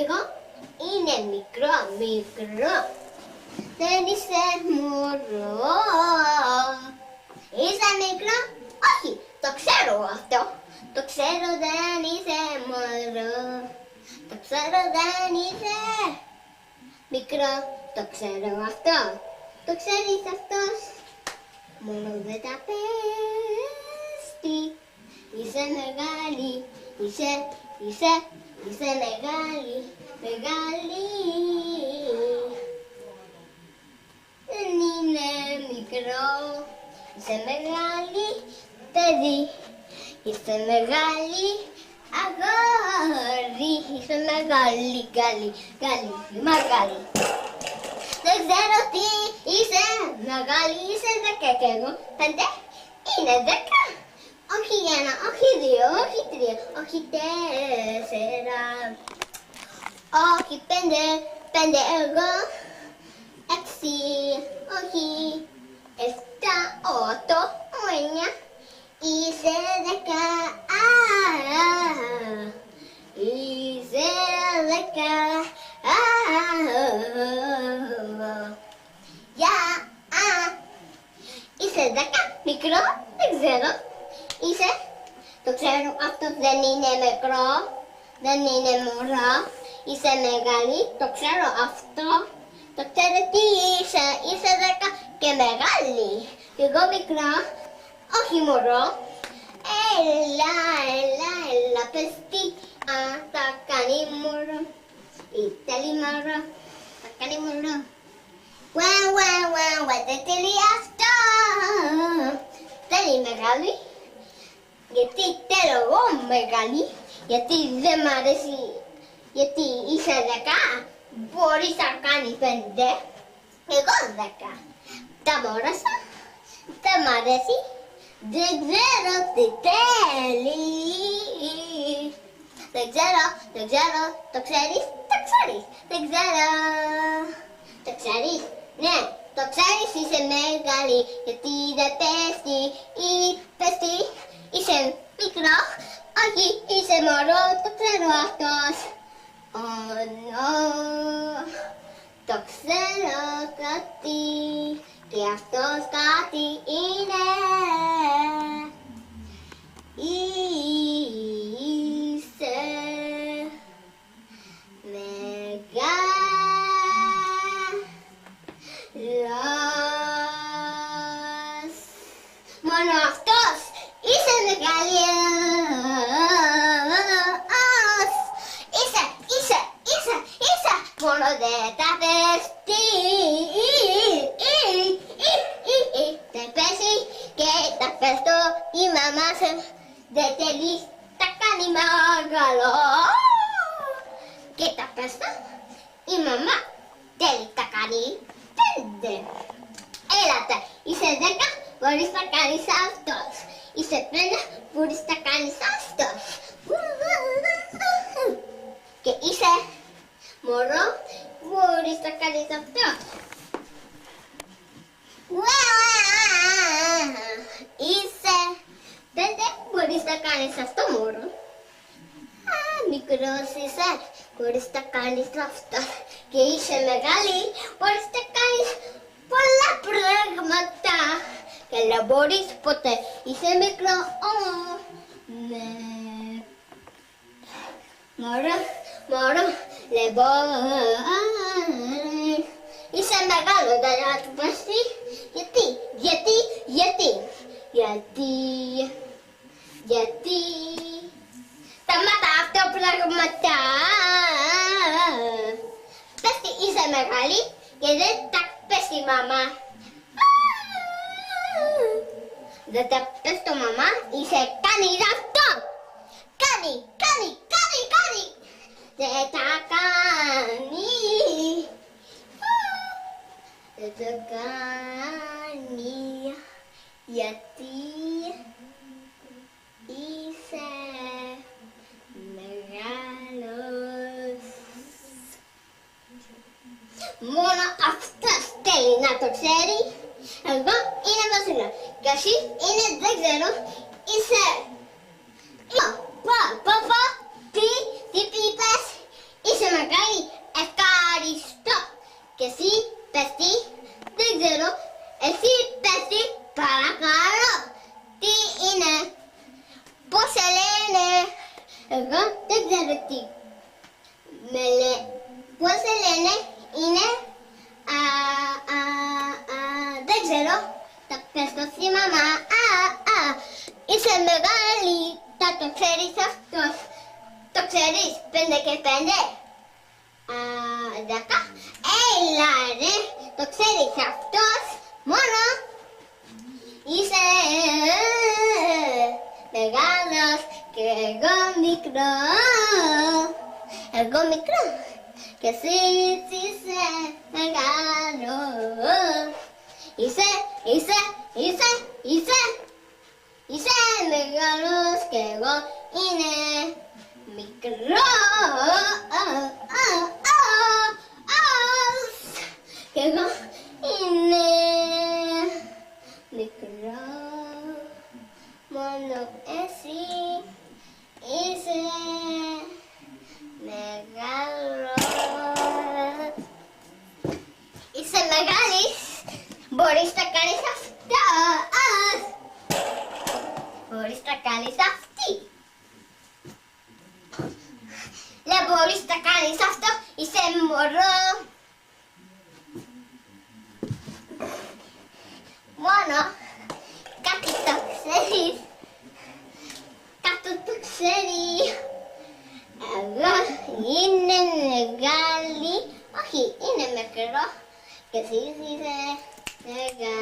Εγώ είναι μικρό. Δεν είσαι μωρό. Είσαι μικρό? Όχι, το ξέρω αυτό. Το ξέρω, δεν είσαι μωρό. Το ξέρω, δεν είσαι μικρό. Το ξέρω αυτό. Το ξέρεις αυτός. Μόνο δεν τα πέστη. Είσαι μεγάλη. Είσαι μεγάλη. Δεν είναι μικρό. Είσαι μεγάλη παιδί. Είσαι μεγάλη αγόρι. Είσαι μεγάλη, μεγάλη. Δεν ξέρω τι είσαι μεγάλη. Είσαι 10 και εγώ 5. Είναι 10. Όχι 1, όχι 2, όχι 3, όχι 4. Όχι 5 εγώ. 6, όχι 7, 8, 9. Είσαι 10. Είσαι 10. Είσαι 10, μικρό, δεν ξέρω. Είσαι, το ξέρω, αυτό δεν είναι μικρό, δεν είναι μωρό. Είσαι μεγάλη, το ξέρω αυτό. Το ξέρω τι είσαι 10 και μεγάλη. Εγώ μικρό, όχι μωρό. Έλα, πες τι θα κάνει μωρό. Ή θέλει μωρό, θα κάνει μωρό. Δεν θέλει αυτό. Θέλει μεγάλη. Γιατί θέλω εγώ μεγάλη. Γιατί δεν μ' αρέσει. Γιατί είσαι 10. Μπορείς να κάνεις 5. Εγώ 10. Τα μπόρεσα. Δεν μ' αρέσει. Δεν ξέρω τι θέλει. Δεν ξέρω. Το ξέρεις. Δεν ξέρω. Το ξέρεις. Ναι, το ξέρεις, είσαι μεγάλη. Γιατί δεν πέστη. Ή πέστη. Είσαι μικρό. Όχι, είσαι μωρό. Το ξέρω αυτός. Το ξέρω κάτι. Και αυτός κάτι είναι. Είσαι μεγάλος. Μόνο αυτός. Είσαι μεγάλος. Είσαι. Μόνο δεν τα πέφτει. Δεν πέσει και τα πέφτω. Η μαμά σου δεν θέλει. Τα κάνει μεγάλο. Και τα πέφτω. Η μαμά θέλει. Τα κάνει 5. Έλατε. Είσαι 10. Μπορείς να κάνεις αυτός. Είσαι 5. Μπορείς να κάνεις αυτός. Και είσαι μωρό. Μπορείς να κάνεις αυτός. Είσαι 5. Μπορείς να κάνεις αυτό μωρό. Μικρός είσαι. Μπορείς να κάνεις αυτό. Και είσαι μεγάλη. Μπορείς να κάνεις πολλά πράγματα. Και δεν μπορείς ποτέ. Είσαι μικρό. Ναι. Μωρό. Δεν μπορείς. Είσαι μεγάλο. Δεν θα του πέσει. Γιατί. Σταμάτα αυτό πράγματα. Πες τι είσαι μεγάλη και δεν τα πες τη μαμά. Δεν τα πες το μαμά, είσαι κάνεις αυτό. Κάνει. Δεν τα κάνει. Δεν τα κάνει. Γιατί είσαι μεγάλος. Μόνο αυτός θέλει να το ξέρει. Εγώ είναι Βασίλα. Και εσύ είναι δεν ξέρω. Είσαι. Παπα. Τι είπες. Είσαι μεγάλη, ευχαριστώ. Και εσύ, πες τι, δεν ξέρω. Εσύ πες τι, παρακαλώ. Τι είναι, πώς σε λένε. Εγώ δεν ξέρω τι. Πώς σε λένε, είναι, δεν ξέρω. Τα πες το στη μαμά. Είσαι μεγάλη, θα το ξέρεις αυτός. Το ξέρεις, 5 και 5. 10. Έλα ρε, το ξέρεις αυτός. Μόνο. Είσαι μεγάλος και εγώ μικρό. Εγώ μικρό και εσύ είσαι μεγάλος. Είσαι μεγάλος και εγώ είναι μικρό. Και εγώ είναι μικρό. Μόνο εσύ είσαι μεγάλος. Είσαι μεγάλης. Μπορείς να κάνεις αυτό. Μπορείς να κάνεις αυτή. Δεν μπορείς να κάνεις αυτό. Είσαι μωρό. Μόνο κάτι το ξέρεις. Κάτι το ξέρει. Εγώ είναι μεγάλη. Όχι, είναι μικρό. Και εσύ είσαι μεγάλο.